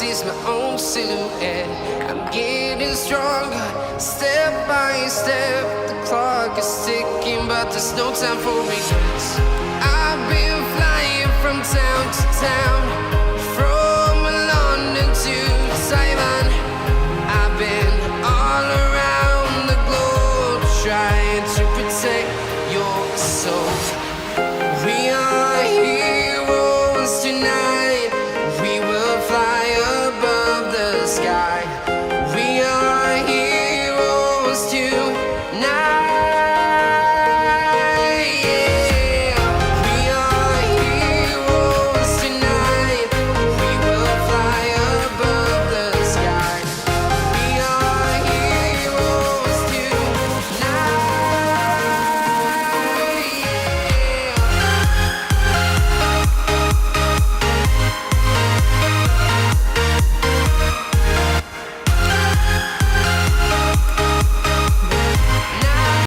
sees my own silhouette. I'm getting stronger, step by step. The clock is ticking, but there's no time for regrets. I've been flying from town to town, from London to Taiwan. I've been all around the globe trying to protect your soul. We are heroes tonight. We will fly above the sky.